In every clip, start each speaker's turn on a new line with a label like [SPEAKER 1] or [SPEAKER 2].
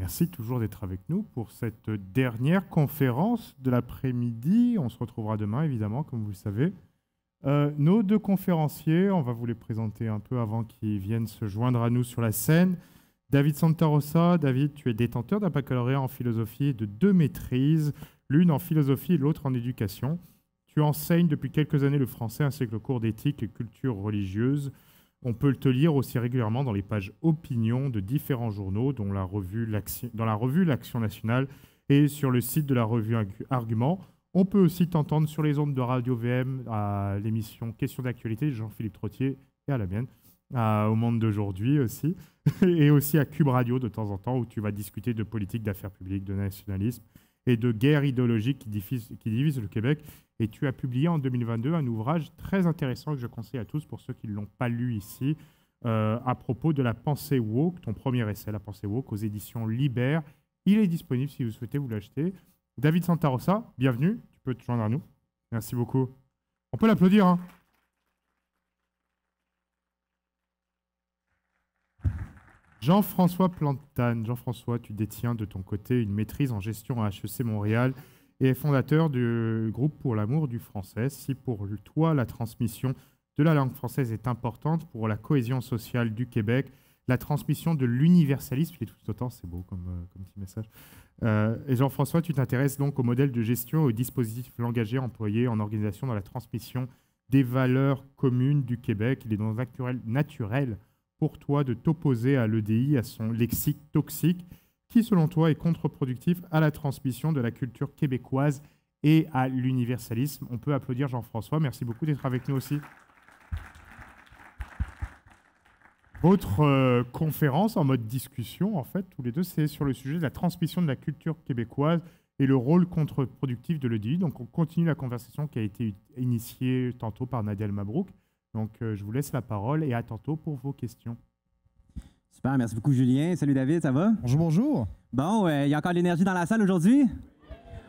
[SPEAKER 1] Merci toujours d'être avec nous pour cette dernière conférence de l'après-midi. On se retrouvera demain, évidemment, comme vous le savez. Nos deux conférenciers, on va vous les présenter un peu avant qu'ils viennent se joindre à nous sur la scène. David Santarossa. David, tu es détenteur d'un baccalauréat en philosophie et de 2 maîtrises, l'une en philosophie et l'autre en éducation. Tu enseignes depuis quelques années le français ainsi que le cours d'éthique et culture religieuse. On peut te lire aussi régulièrement dans les pages opinion de différents journaux, dont dans la revue L'Action nationale et sur le site de la revue Argument. On peut aussi t'entendre sur les ondes de Radio VM à l'émission Questions d'actualité de Jean-Philippe Trottier et à la mienne, au Monde d'aujourd'hui aussi, et aussi à Cube Radio de temps en temps, où tu vas discuter de politique, d'affaires publiques, de nationalisme et de guerre idéologique qui divise le Québec. Et tu as publié en 2022 un ouvrage très intéressant que je conseille à tous, pour ceux qui ne l'ont pas lu ici, à propos de la pensée woke, ton premier essai, La pensée woke, aux éditions Libère. Il est disponible si vous souhaitez vous l'acheter. David Santarossa, bienvenue, tu peux te joindre à nous. Merci beaucoup. On peut l'applaudir, hein. Jean-François Plantane. Jean-François, tu détiens de ton côté une maîtrise en gestion à HEC Montréal et est fondateur du groupe Pour l'amour du français. Si pour toi, la transmission de la langue française est importante pour la cohésion sociale du Québec, la transmission de l'universalisme, je l'ai tout autant, c'est beau comme petit message. Et Jean-François, tu t'intéresses donc au modèle de gestion et aux dispositifs langagiers employés en organisation dans la transmission des valeurs communes du Québec. Il est donc naturel pour toi de t'opposer à l'EDI, à son lexique toxique, qui, selon toi, est contre-productif à la transmission de la culture québécoise et à l'universalisme. On peut applaudir Jean-François. Merci beaucoup d'être avec nous aussi. Votre conférence en mode discussion, en fait, tous les deux, c'est sur le sujet de la transmission de la culture québécoise et le rôle contre-productif de l'EDI. Donc, on continue la conversation qui a été initiée tantôt par Nadia El Mabrouk. Donc, je vous laisse la parole et à tantôt pour vos questions.
[SPEAKER 2] Super, merci beaucoup Julien. Salut David, ça va?
[SPEAKER 3] Bonjour, bonjour.
[SPEAKER 2] Bon, il y a encore de l'énergie dans la salle aujourd'hui?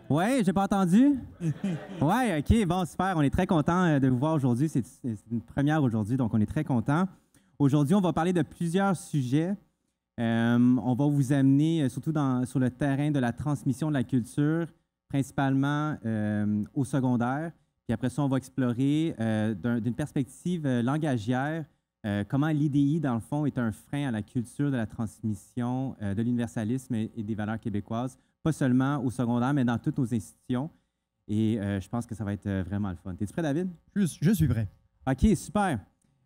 [SPEAKER 2] Oui, j'ai pas entendu? Oui, OK, bon, super. On est très content de vous voir aujourd'hui. C'est une première aujourd'hui, donc on est très content. Aujourd'hui, on va parler de plusieurs sujets. On va vous amener surtout sur le terrain de la transmission de la culture, principalement au secondaire. Puis après ça, on va explorer d'une perspective langagière comment l'IDI, dans le fond, est un frein à la culture de la transmission de l'universalisme et des valeurs québécoises, pas seulement au secondaire, mais dans toutes nos institutions. Et je pense que ça va être vraiment le fun. Es-tu prêt, David?
[SPEAKER 3] Je suis prêt.
[SPEAKER 2] OK, super.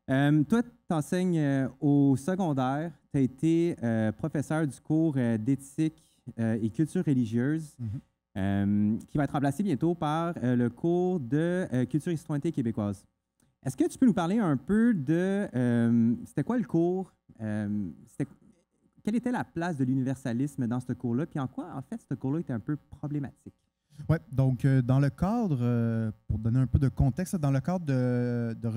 [SPEAKER 2] Toi, tu enseignes au secondaire. Tu as été professeur du cours d'éthique et culture religieuse. Qui va être remplacé bientôt par le cours de culture et citoyenneté québécoise. Est-ce que tu peux nous parler un peu de c'était quoi le cours? Quelle était la place de l'universalisme dans ce cours-là? Puis en quoi, en fait, ce cours-là était un peu problématique?
[SPEAKER 3] Oui, donc dans le cadre, pour donner un peu de contexte, dans le cadre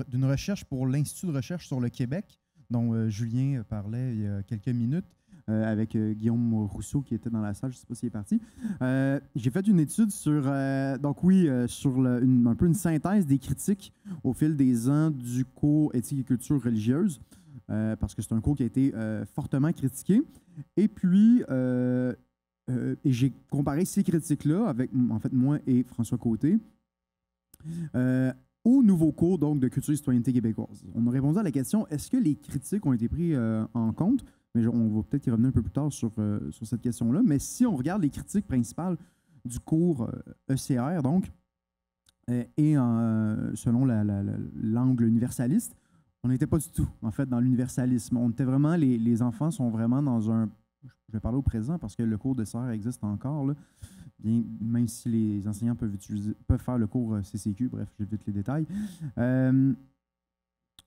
[SPEAKER 3] d'une recherche pour l'Institut de recherche sur le Québec, dont Julien parlait il y a quelques minutes, avec Guillaume Rousseau qui était dans la salle, je ne sais pas s'il est parti. J'ai fait une étude sur, sur un peu une synthèse des critiques au fil des ans du cours éthique et culture religieuse, parce que c'est un cours qui a été fortement critiqué. Et puis, j'ai comparé ces critiques-là avec, en fait, moi et François Côté, au nouveau cours donc, de culture et citoyenneté québécoise. On a répondu à la question, est-ce que les critiques ont été prises en compte? Mais on va peut-être y revenir un peu plus tard sur cette question-là. Mais si on regarde les critiques principales du cours ECR, donc, et selon l'angle universaliste, on n'était pas du tout, en fait, dans l'universalisme. On était vraiment, les enfants sont vraiment dans un... Je vais parler au présent parce que le cours d'ECR existe encore, là. Bien, même si les enseignants peuvent faire le cours CCQ, bref, j'évite les détails.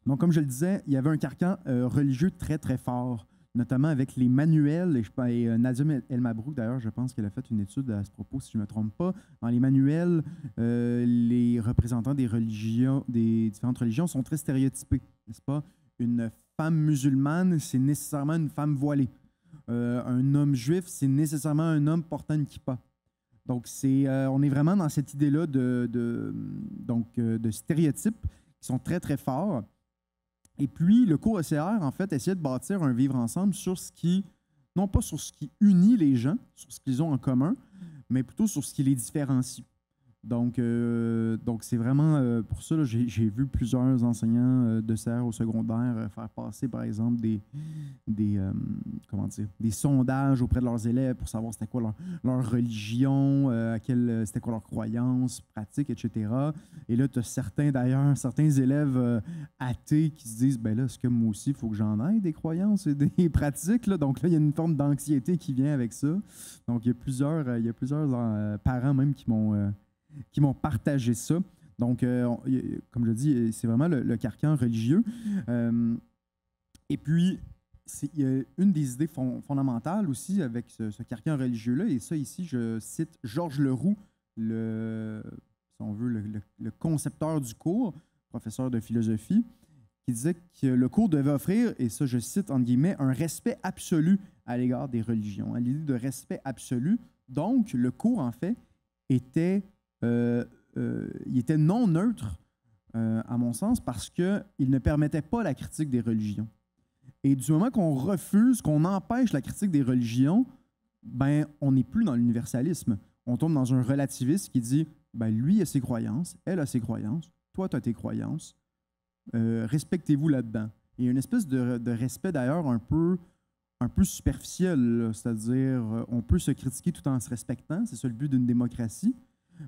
[SPEAKER 3] Donc, comme je le disais, il y avait un carcan religieux très, très fort, notamment avec les manuels. Et Nadia El Mabrouk, d'ailleurs, je pense qu'elle a fait une étude à ce propos, si je ne me trompe pas. Dans les manuels, les représentants des religions, des différentes religions sont très stéréotypés, n'est-ce pas? Une femme musulmane, c'est nécessairement une femme voilée. Un homme juif, c'est nécessairement un homme portant une kippa. Donc, on est vraiment dans cette idée-là de stéréotypes qui sont très, très forts. Et puis, le cours ECR, en fait, essayait de bâtir un vivre ensemble sur ce qui non pas sur ce qui unit les gens, sur ce qu'ils ont en commun, mais plutôt sur ce qui les différencie. Donc c'est vraiment pour ça, là, j'ai vu plusieurs enseignants de CR au secondaire faire passer, par exemple, comment dire, des sondages auprès de leurs élèves pour savoir c'était quoi leur religion, c'était quoi leur croyance, pratique, etc. Et là, tu as certains élèves athées qui se disent, ben là, est-ce que moi aussi, il faut que j'en aie des croyances et des pratiques, là? Donc là, il y a une forme d'anxiété qui vient avec ça. Donc, il y a plusieurs parents même qui m'ont partagé ça. Donc, comme je dis, c'est vraiment le carcan religieux. Et puis, il y a une des idées fondamentales aussi avec ce carcan religieux-là, et ça ici, je cite Georges Leroux, si on veut, le concepteur du cours, professeur de philosophie, qui disait que le cours devait offrir, et ça je cite entre guillemets, un respect absolu à l'égard des religions, l'idée de respect absolu. Donc, le cours, en fait, était non neutre, à mon sens, parce qu'il ne permettait pas la critique des religions. Et du moment qu'on refuse, qu'on empêche la critique des religions, ben, on n'est plus dans l'universalisme. On tombe dans un relativisme qui dit, ben, lui a ses croyances, elle a ses croyances, toi, tu as tes croyances, respectez-vous là-dedans. Il y a une espèce de respect, d'ailleurs, un peu superficiel, c'est-à-dire, on peut se critiquer tout en se respectant, c'est ça le but d'une démocratie.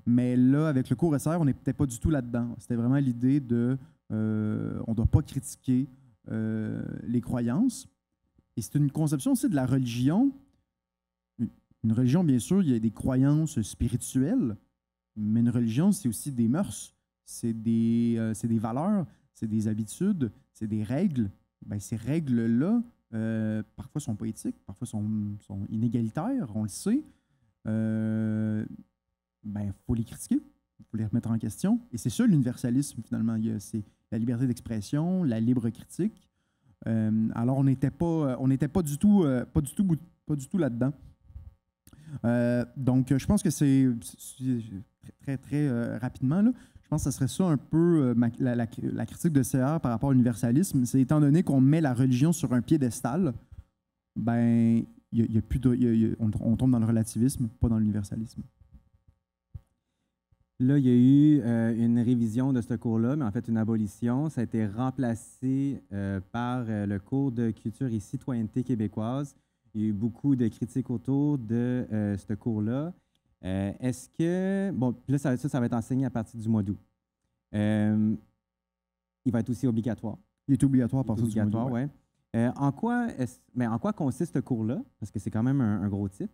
[SPEAKER 3] Mais là, avec le cours SR, on n'est peut-être pas du tout là-dedans. C'était vraiment l'idée de on ne doit pas critiquer les croyances. Et c'est une conception aussi de la religion. Une religion, bien sûr, il y a des croyances spirituelles, mais une religion, c'est aussi des mœurs, c'est des valeurs, c'est des habitudes, c'est des règles. Ben, ces règles-là, parfois sont pas éthiques, parfois sont inégalitaires, on le sait. Ben, faut les critiquer, il faut les remettre en question. Et c'est ça l'universalisme, finalement. C'est la liberté d'expression, la libre critique. Alors, on n'était pas du tout là-dedans. Donc, je pense que c'est très, très rapidement, là, je pense que ce serait ça un peu la critique de CR par rapport à l'universalisme. C'est étant donné qu'on met la religion sur un piédestal, ben, on tombe dans le relativisme, pas dans l'universalisme.
[SPEAKER 2] Là, il y a eu une révision de ce cours-là, mais en fait une abolition. Ça a été remplacé par le cours de culture et citoyenneté québécoise. Il y a eu beaucoup de critiques autour de ce cours-là. Est-ce que... Bon, puis là, ça va être enseigné à partir du mois d'août. Il va être aussi obligatoire.
[SPEAKER 3] Il est obligatoire à partir du mois d'août,
[SPEAKER 2] oui. En quoi consiste ce cours-là? Parce que c'est quand même un gros titre.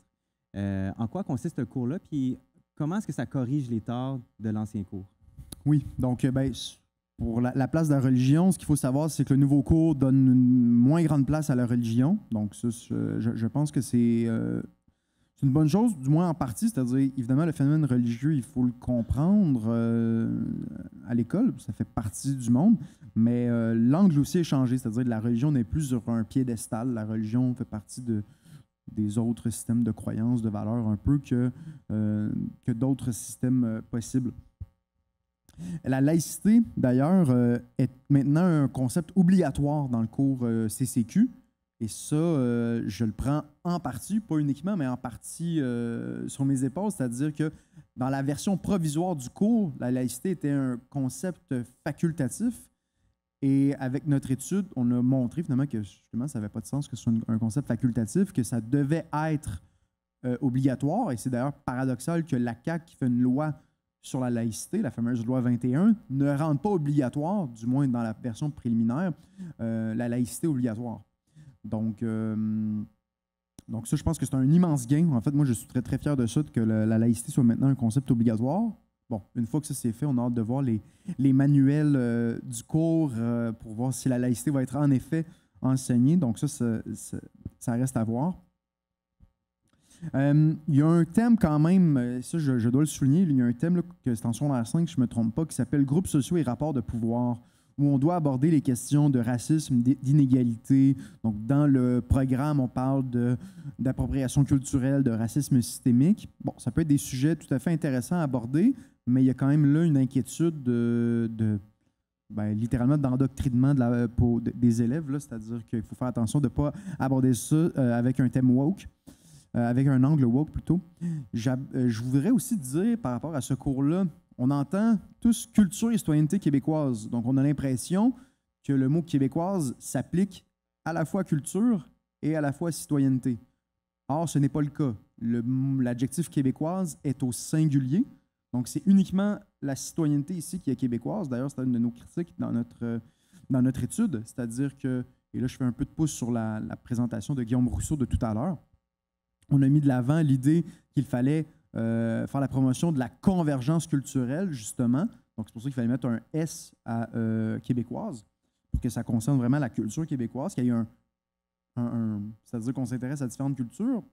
[SPEAKER 2] En quoi consiste ce cours-là? Puis comment est-ce que ça corrige les torts de l'ancien cours? Oui,
[SPEAKER 3] donc pour la place de la religion, ce qu'il faut savoir, c'est que le nouveau cours donne une moins grande place à la religion. Donc ça, je pense que c'est une bonne chose, du moins en partie. C'est-à-dire, évidemment, le phénomène religieux, il faut le comprendre à l'école, ça fait partie du monde, mais l'angle aussi est changé. C'est-à-dire que la religion n'est plus sur un piédestal. La religion fait partie des autres systèmes de croyances, de valeurs, un peu que d'autres systèmes possibles. La laïcité, d'ailleurs, est maintenant un concept obligatoire dans le cours CCQ. Et ça, je le prends en partie, pas uniquement, mais en partie sur mes épaules. C'est-à-dire que dans la version provisoire du cours, la laïcité était un concept facultatif. Et avec notre étude, on a montré finalement que justement, ça n'avait pas de sens que ce soit un concept facultatif, que ça devait être obligatoire. Et c'est d'ailleurs paradoxal que la CAQ, qui fait une loi sur la laïcité, la fameuse loi 21, ne rende pas obligatoire, du moins dans la version préliminaire, la laïcité obligatoire. Donc ça, je pense que c'est un immense gain. En fait, moi, je suis très, très fier de ça, que la laïcité soit maintenant un concept obligatoire. Bon, une fois que ça c'est fait, on a hâte de voir les manuels du cours pour voir si la laïcité va être en effet enseignée. Donc ça reste à voir. Il y a un thème quand même, ça je dois le souligner, il y a un thème là, que c'est en secondaire 5, si je ne me trompe pas, qui s'appelle « Groupes sociaux et rapports de pouvoir », où on doit aborder les questions de racisme, d'inégalité. Donc, dans le programme, on parle d'appropriation culturelle, de racisme systémique. Bon, ça peut être des sujets tout à fait intéressants à aborder, mais il y a quand même là une inquiétude de littéralement d'endoctrinement des élèves, c'est-à-dire qu'il faut faire attention de ne pas aborder ça avec un thème woke, avec un angle woke plutôt. Je voudrais aussi dire par rapport à ce cours-là, on entend tous culture et citoyenneté québécoise. Donc, on a l'impression que le mot québécoise s'applique à la fois à culture et à la fois à citoyenneté. Or, ce n'est pas le cas. L'adjectif québécoise est au singulier. Donc, c'est uniquement la citoyenneté ici qui est québécoise. D'ailleurs, c'est une de nos critiques dans notre étude. C'est-à-dire que, et là, je fais un peu de pouce sur la présentation de Guillaume Rousseau de tout à l'heure, on a mis de l'avant l'idée qu'il fallait faire la promotion de la convergence culturelle, justement. Donc, c'est pour ça qu'il fallait mettre un S à québécoise, pour que ça concerne vraiment la culture québécoise, qu'il y ait c'est-à-dire qu'on s'intéresse à différentes cultures,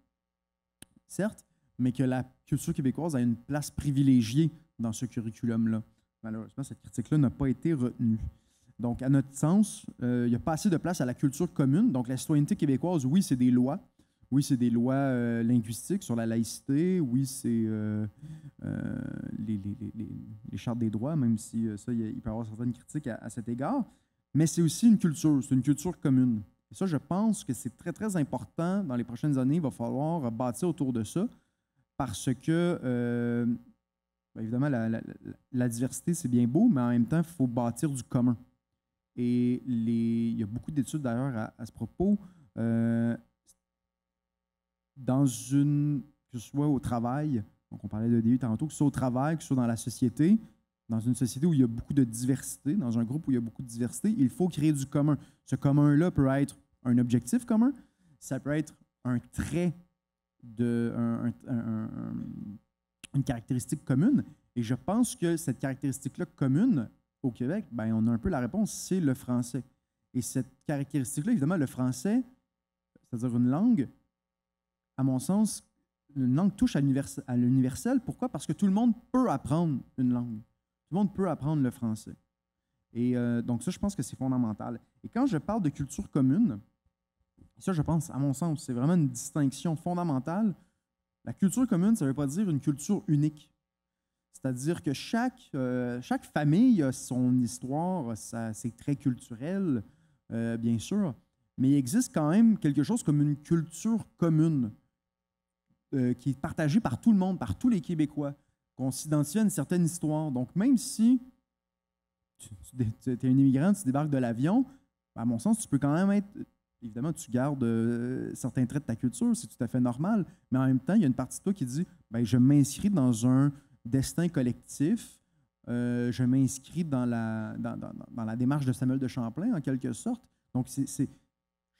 [SPEAKER 3] certes, mais que la culture québécoise a une place privilégiée dans ce curriculum-là. Malheureusement, cette critique-là n'a pas été retenue. Donc, à notre sens, il n'y a pas assez de place à la culture commune. Donc, la citoyenneté québécoise, oui, c'est des lois. Oui, c'est des lois linguistiques sur la laïcité. Oui, c'est les chartes des droits, même si ça, il peut y avoir certaines critiques à cet égard. Mais c'est aussi une culture. C'est une culture commune. Et ça, je pense que c'est très, très important. Dans les prochaines années, il va falloir bâtir autour de ça parce que, évidemment, la diversité, c'est bien beau, mais en même temps, il faut bâtir du commun. Et il y a beaucoup d'études, d'ailleurs, à ce propos. Que ce soit au travail, donc on parlait de DU tantôt, que ce soit au travail, que ce soit dans la société, dans une société où il y a beaucoup de diversité, dans un groupe où il y a beaucoup de diversité, il faut créer du commun. Ce commun-là peut être un objectif commun, ça peut être un trait, une caractéristique commune. Et je pense que cette caractéristique-là commune au Québec, on a un peu la réponse, c'est le français. Et cette caractéristique-là, évidemment, le français, c'est-à-dire une langue, à mon sens, une langue touche à l'universel. Pourquoi? Parce que tout le monde peut apprendre une langue. Tout le monde peut apprendre le français. Et donc ça, je pense que c'est fondamental. Et quand je parle de culture commune, ça, je pense, à mon sens, c'est vraiment une distinction fondamentale. La culture commune, ça ne veut pas dire une culture unique. C'est-à-dire que chaque famille a son histoire, c'est très culturel, bien sûr, mais il existe quand même quelque chose comme une culture commune qui est partagée par tout le monde, par tous les Québécois, qu'on s'identifie à une certaine histoire. Donc, même si tu es un immigrant, tu débarques de l'avion, à mon sens, tu peux quand même être... Évidemment, tu gardes certains traits de ta culture, c'est tout à fait normal, mais en même temps, il y a une partie de toi qui dit je m'inscris dans un destin collectif, je m'inscris dans la démarche de Samuel de Champlain, en quelque sorte. Donc, je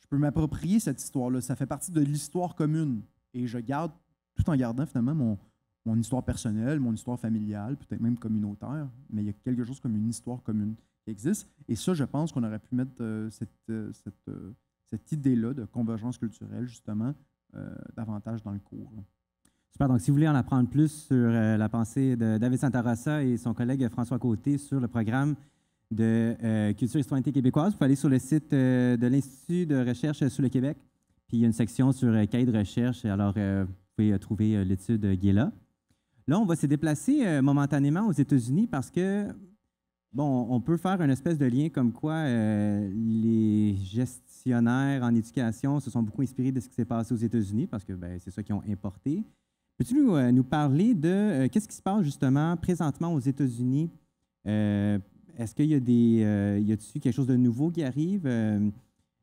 [SPEAKER 3] peux m'approprier cette histoire-là. Ça fait partie de l'histoire commune. Et je garde, tout en gardant finalement mon histoire personnelle, mon histoire familiale, peut-être même communautaire, mais il y a quelque chose comme une histoire commune qui existe. Et ça, je pense qu'on aurait pu mettre cette idée-là de convergence culturelle, justement, davantage dans le cours.
[SPEAKER 2] Super. Donc, si vous voulez en apprendre plus sur la pensée de David Santarossa et son collègue François Côté sur le programme de culture et citoyenneté québécoise, vous pouvez aller sur le site de l'Institut de recherche sur le Québec. Puis, il y a une section sur cahier de recherche. Alors, vous pouvez trouver l'étude qui est là. Là, on va se déplacer momentanément aux États-Unis parce que, bon, on peut faire une espèce de lien comme quoi les gestionnaires en éducation se sont beaucoup inspirés de ce qui s'est passé aux États-Unis parce que c'est ça qu'ils ont importé. Peux-tu nous parler de qu'est-ce qui se passe justement présentement aux États-Unis? Est-ce qu'il y a y a-t-il quelque chose de nouveau qui arrive?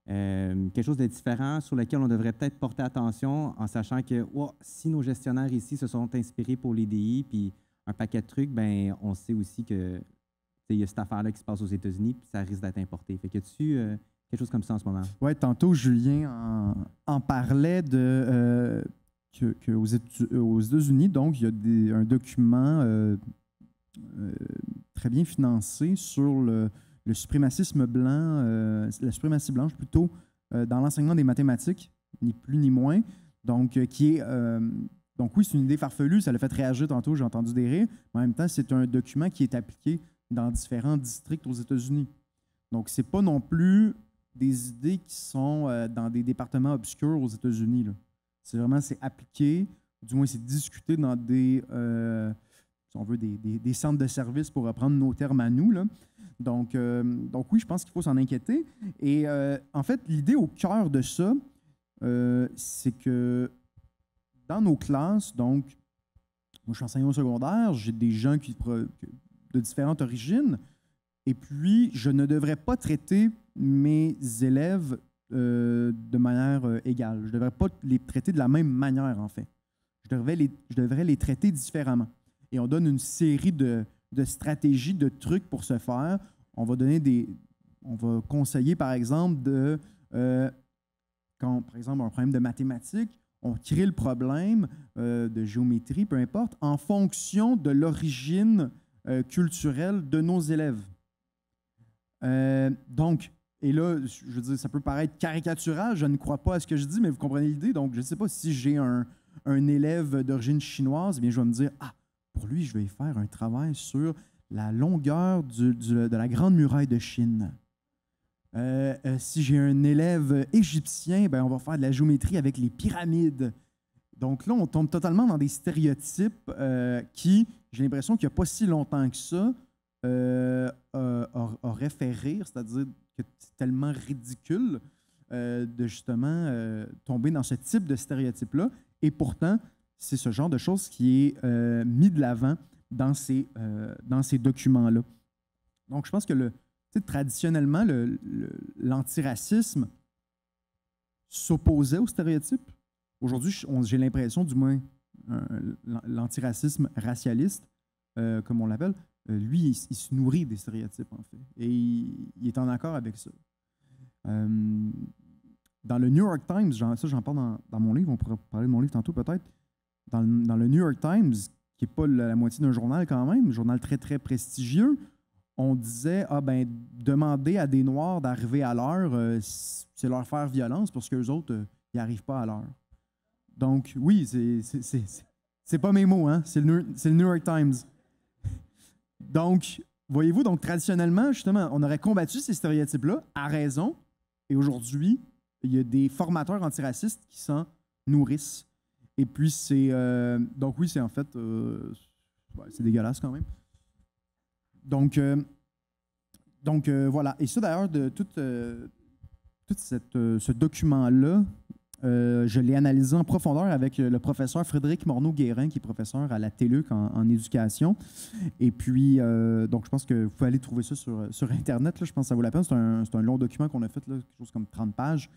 [SPEAKER 2] Quelque chose de différent sur lequel on devrait peut-être porter attention en sachant que si nos gestionnaires ici se sont inspirés pour l'EDI puis un paquet de trucs, on sait aussi que il y a cette affaire-là qui se passe aux États-Unis puis ça risque d'être importé. Fait que tu quelque chose comme ça en ce moment?
[SPEAKER 3] Oui, tantôt, Julien en parlait qu'aux États-Unis, donc, il y a un document très bien financé sur le suprémacisme blanc, la suprématie blanche plutôt, dans l'enseignement des mathématiques, ni plus ni moins. Donc, donc oui, c'est une idée farfelue, ça l'a fait réagir tantôt, j'ai entendu des rires, mais en même temps, c'est un document qui est appliqué dans différents districts aux États-Unis. Donc, ce n'est pas non plus des idées qui sont dans des départements obscurs aux États-Unis. C'est appliqué, du moins c'est discuté dans des... si on veut, des centres de services pour reprendre nos termes à nous, là. Donc oui, je pense qu'il faut s'en inquiéter. Et en fait, l'idée au cœur de ça, c'est que dans nos classes, donc, moi je suis enseignant au secondaire, j'ai des gens de différentes origines, et puis je ne devrais pas traiter mes élèves de manière égale. Je ne devrais pas les traiter de la même manière, en fait. Je devrais les traiter différemment. Et on donne une série de stratégies, de trucs pour ce faire. On va conseiller, par exemple, quand, par exemple, un problème de mathématiques, on crée le problème de géométrie, peu importe, en fonction de l'origine culturelle de nos élèves. Donc, et là, je veux dire, ça peut paraître caricatural, je ne crois pas à ce que je dis, mais vous comprenez l'idée. Donc, je ne sais pas si j'ai un élève d'origine chinoise, eh bien, je vais me dire, pour lui, je vais faire un travail sur la longueur de la Grande Muraille de Chine. Si j'ai un élève égyptien, ben, on va faire de la géométrie avec les pyramides. Donc là, on tombe totalement dans des stéréotypes qui, j'ai l'impression qu'il n'y a pas si longtemps que ça, auraient fait rire, c'est-à-dire que c'est tellement ridicule de justement tomber dans ce type de stéréotype-là. Et pourtant, c'est ce genre de choses qui est mis de l'avant dans ces documents-là. Donc, je pense que traditionnellement, l'antiracisme s'opposait aux stéréotypes. Aujourd'hui, j'ai l'impression, du moins, l'antiracisme racialiste, comme on l'appelle, lui, il se nourrit des stéréotypes, en fait. Et il est en accord avec ça. Dans le New York Times, ça j'en parle dans mon livre, on pourrait parler de mon livre tantôt peut-être, dans le New York Times, qui n'est pas la moitié d'un journal quand même, un journal très, très prestigieux, on disait, demander à des Noirs d'arriver à l'heure, c'est leur faire violence parce qu'eux autres, ils n'arrivent pas à l'heure. Donc, oui, c'est pas mes mots, hein? C'est le New York Times. Donc, voyez-vous, donc traditionnellement, justement, on aurait combattu ces stéréotypes-là à raison, et aujourd'hui, il y a des formateurs antiracistes qui s'en nourrissent. Et puis, donc oui, c'est en fait... c'est dégueulasse quand même. Donc voilà. Et ça, d'ailleurs, de tout ce document-là, je l'ai analysé en profondeur avec le professeur Frédéric Morneau-Guérin, qui est professeur à la TELUC en éducation. Et puis, donc, je pense que vous pouvez aller trouver ça sur Internet. Là, je pense que ça vaut la peine. C'est un long document qu'on a fait, là, quelque chose comme 30 pages.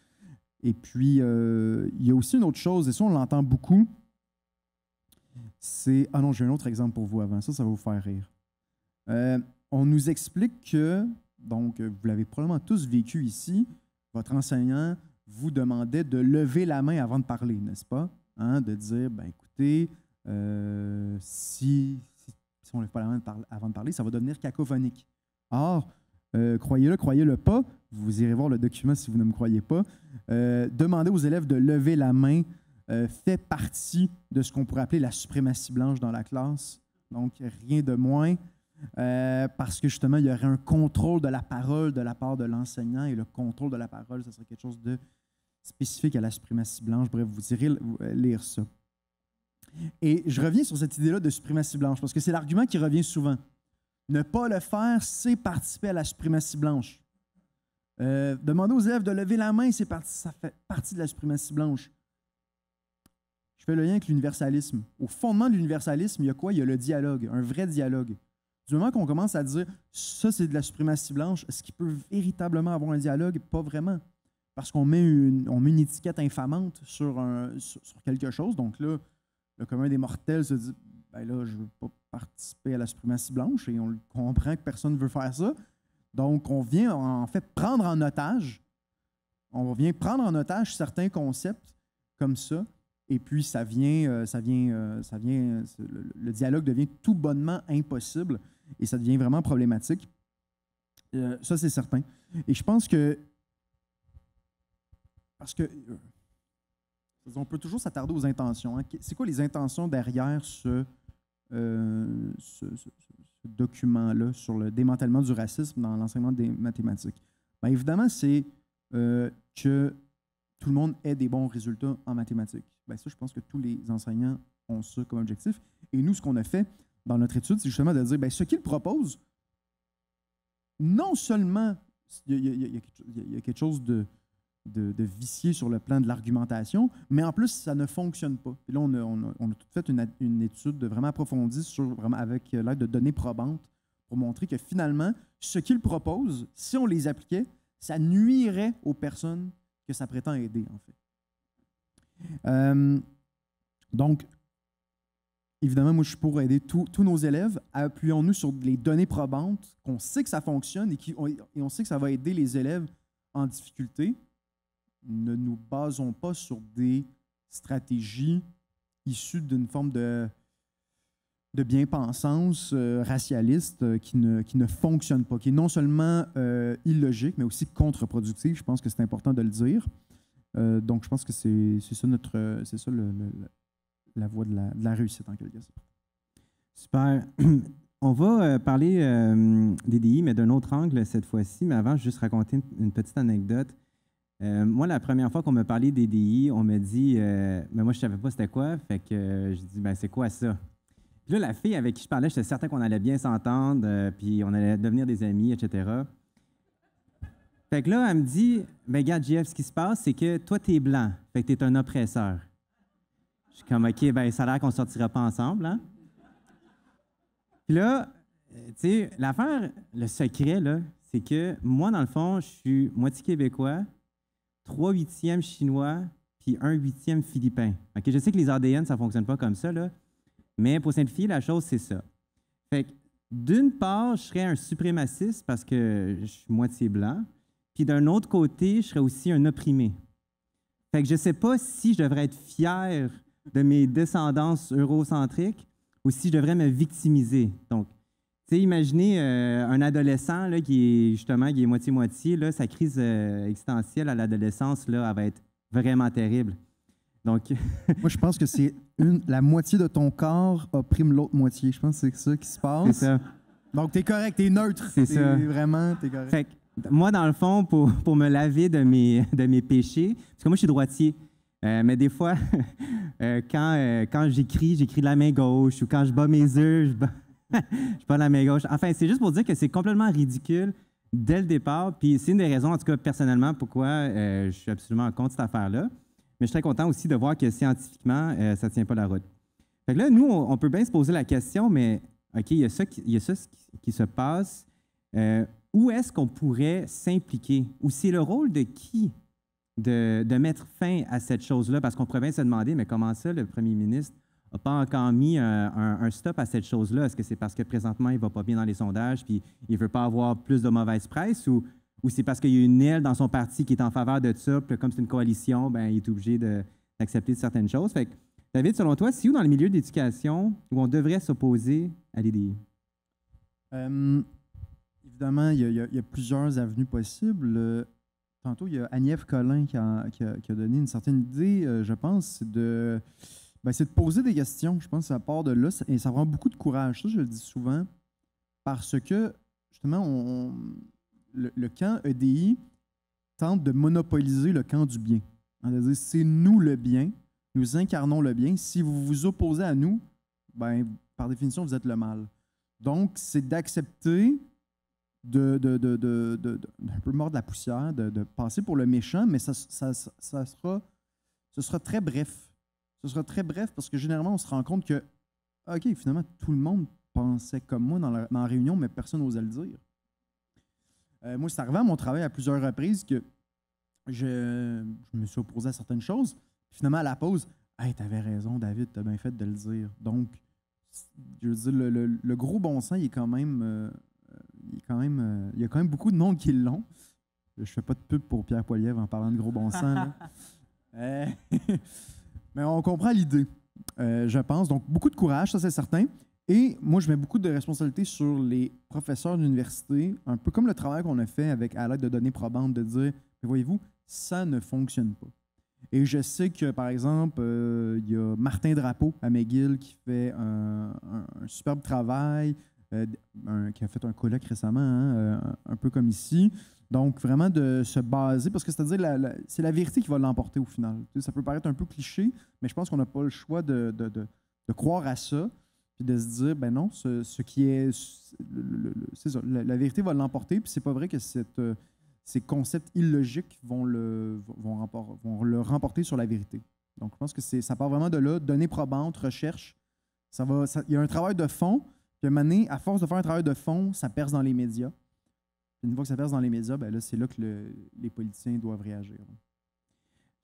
[SPEAKER 3] Et puis, il y a aussi une autre chose, et ça, on l'entend beaucoup. Ah non, j'ai un autre exemple pour vous avant. Ça va vous faire rire. On nous explique que, donc, vous l'avez probablement tous vécu ici, votre enseignant vous demandait de lever la main avant de parler, n'est-ce pas? Hein? De dire, ben écoutez, si on ne lève pas la main avant de parler, ça va devenir cacophonique. Or, croyez-le pas, vous irez voir le document si vous ne me croyez pas, demander aux élèves de lever la main fait partie de ce qu'on pourrait appeler la suprématie blanche dans la classe. Donc, rien de moins, parce que justement, il y aurait un contrôle de la parole de la part de l'enseignant, et le contrôle de la parole, ce serait quelque chose de spécifique à la suprématie blanche. Bref, vous irez lire ça. Et je reviens sur cette idée-là de suprématie blanche, parce que c'est l'argument qui revient souvent. Ne pas le faire, c'est participer à la suprématie blanche. Demander aux élèves de lever la main, ça fait partie de la suprématie blanche. Je fais le lien avec l'universalisme. Au fondement de l'universalisme, il y a quoi? Il y a le dialogue, un vrai dialogue. Du moment qu'on commence à dire « ça, c'est de la suprématie blanche », est-ce qu'il peut véritablement avoir un dialogue? Pas vraiment. Parce qu'on met une étiquette infamante sur quelque chose. Donc là, le commun des mortels se dit « ben là, je ne veux pas participer à la suprématie blanche » et on comprend que personne ne veut faire ça. Donc, on vient en fait prendre en otage. On vient prendre en otage certains concepts comme ça. Et puis, le dialogue devient tout bonnement impossible et ça devient vraiment problématique. Ça, c'est certain. Et je pense que, parce que, on peut toujours s'attarder aux intentions. Hein. C'est quoi les intentions derrière ce document-là sur le démantèlement du racisme dans l'enseignement des mathématiques? Bien, évidemment, c'est que tout le monde ait des bons résultats en mathématiques. Bien, ça, je pense que tous les enseignants ont ça comme objectif. Et nous, ce qu'on a fait, dans notre étude, c'est justement de dire, bien, ce qu'il propose, non seulement il y a quelque chose de vicié sur le plan de l'argumentation, mais en plus, ça ne fonctionne pas. Et là, on a tout fait une étude vraiment approfondie avec l'aide de données probantes pour montrer que finalement, ce qu'il propose, si on les appliquait, ça nuirait aux personnes que ça prétend aider, en fait. Donc, évidemment, moi, je suis pour aider tous nos élèves. Appuyons-nous sur les données probantes, qu'on sait que ça fonctionne et on sait que ça va aider les élèves en difficulté. Ne nous basons pas sur des stratégies issues d'une forme de bien-pensance racialiste qui ne fonctionne pas, qui est non seulement illogique, mais aussi contre-productive. Je pense que c'est important de le dire. Donc, je pense que c'est ça la voie de la réussite, en quelque sorte.
[SPEAKER 2] Super. On va parler des DI, mais d'un autre angle cette fois-ci. Mais avant, je vais juste raconter une petite anecdote. Moi, la première fois qu'on m'a parlé des DI, on m'a dit, mais moi, je ne savais pas c'était quoi. Fait que je dis, ben, c'est quoi ça? Puis là, la fille avec qui je parlais, j'étais certain qu'on allait bien s'entendre, puis on allait devenir des amis, etc. Fait que là, elle me dit, ben, regarde, Jeff, ce qui se passe, c'est que toi, tu es blanc. Fait que tu es un oppresseur. Je suis comme, OK, ben, ça a l'air qu'on ne sortira pas ensemble, hein? Puis là, tu sais, l'affaire, le secret, là, c'est que moi, dans le fond, je suis moitié québécois, 3/8 chinois, puis 1/8 philippin. OK, je sais que les ADN, ça ne fonctionne pas comme ça, là, mais pour simplifier la chose, c'est ça. Fait que, d'une part, je serais un suprémaciste parce que je suis moitié blanc, puis d'un autre côté, je serais aussi un opprimé. Fait que je ne sais pas si je devrais être fier de mes descendances eurocentriques ou si je devrais me victimiser. Donc, tu sais, imaginez un adolescent là, qui est moitié-moitié, là, sa crise existentielle à l'adolescence, là, elle va être vraiment terrible. Donc,
[SPEAKER 3] moi, je pense que c'est la moitié de ton corps opprime l'autre moitié. Je pense que c'est ça qui se passe.
[SPEAKER 2] C'est ça.
[SPEAKER 3] Donc, t'es correct, t'es neutre.
[SPEAKER 2] C'est ça.
[SPEAKER 3] Vraiment, t'es correct.
[SPEAKER 2] Fait que, moi, dans le fond, pour me laver de mes péchés, parce que moi, je suis droitier, mais des fois, quand j'écris de la main gauche, ou quand je bats mes œufs, je bats de la main gauche. Enfin, c'est juste pour dire que c'est complètement ridicule dès le départ. Puis c'est une des raisons, en tout cas, personnellement, pourquoi je suis absolument contre cette affaire-là. Mais je suis très content aussi de voir que scientifiquement, ça ne tient pas la route. Fait que là, nous, on peut bien se poser la question, mais OK, il y a ça qui se passe. Où est-ce qu'on pourrait s'impliquer? Ou c'est le rôle de qui de mettre fin à cette chose-là? Parce qu'on pourrait bien se demander, mais comment ça, le premier ministre n'a pas encore mis un stop à cette chose-là? Est-ce que c'est parce que présentement, il ne va pas bien dans les sondages puis il ne veut pas avoir plus de mauvaise presse ou c'est parce qu'il y a une aile dans son parti qui est en faveur de ça, puis comme c'est une coalition, ben, il est obligé d'accepter certaines choses? Fait que, David, selon toi, c'est où dans le milieu de l'éducation où on devrait s'opposer à l'EDI?
[SPEAKER 3] Évidemment, il y a plusieurs avenues possibles. Tantôt, il y a Agnès Collin qui a donné une certaine idée, je pense, c'est de poser des questions. Je pense que ça part de là et ça prend beaucoup de courage. Ça, je le dis souvent parce que, justement, le camp EDI tente de monopoliser le camp du bien. C'est-à-dire, c'est nous le bien, nous incarnons le bien. Si vous vous opposez à nous, ben, par définition, vous êtes le mal. Donc, c'est d'accepter d'un peu mordre la poussière, de passer pour le méchant, mais ce sera très bref. Ce sera très bref parce que généralement, on se rend compte que, OK, finalement, tout le monde pensait comme moi dans la réunion, mais personne n'osait le dire. Moi, c'est arrivé à mon travail à plusieurs reprises que je me suis opposé à certaines choses. Puis finalement, à la pause, « Hey, t'avais raison, David, t'as bien fait de le dire. » Donc, je veux dire, le gros bon sens, il y a quand même beaucoup de monde qui l'ont. Je fais pas de pub pour Pierre Poilievre en parlant de gros bon sens. Mais on comprend l'idée, je pense. Donc, beaucoup de courage, ça c'est certain. Et moi, je mets beaucoup de responsabilités sur les professeurs d'université, un peu comme le travail qu'on a fait à l'aide de données probantes, de dire, mais voyez-vous, ça ne fonctionne pas. Et je sais que, par exemple, il y a Martin Drapeau à McGill qui fait un superbe travail, qui a fait un colloque récemment, un peu comme ici. Donc, vraiment de se baser, parce que c'est-à-dire, c'est la vérité qui va l'emporter au final. Ça peut paraître un peu cliché, mais je pense qu'on n'a pas le choix de croire à ça. puis de se dire, ben non, ce qui est... c'est ça, la vérité va l'emporter, puis c'est pas vrai que ces concepts illogiques vont le remporter sur la vérité. Donc, je pense que ça part vraiment de là, données probantes, recherche. Il y a un travail de fond, puis à force de faire un travail de fond, ça perce dans les médias. Une fois que ça perce dans les médias, ben là, c'est là que les politiciens doivent réagir.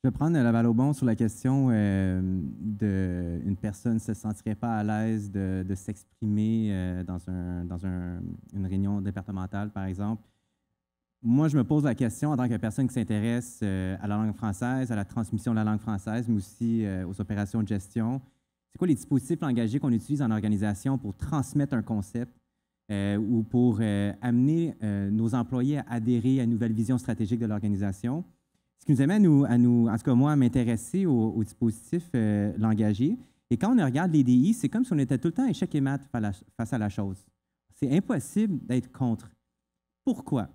[SPEAKER 2] Je vais prendre la balle au bon sur la question d'une personne ne se sentirait pas à l'aise de s'exprimer dans une réunion départementale, par exemple. Moi, je me pose la question en tant que personne qui s'intéresse à la langue française, à la transmission de la langue française, mais aussi aux opérations de gestion. C'est quoi les dispositifs langagiers qu'on utilise en organisation pour transmettre un concept ou pour amener nos employés à adhérer à une nouvelle vision stratégique de l'organisation? Ce qui nous amène en tout cas moi, à m'intéresser aux dispositifs langagiers. Et quand on regarde l'EDI, c'est comme si on était tout le temps échec et mat face à la chose. C'est impossible d'être contre. Pourquoi?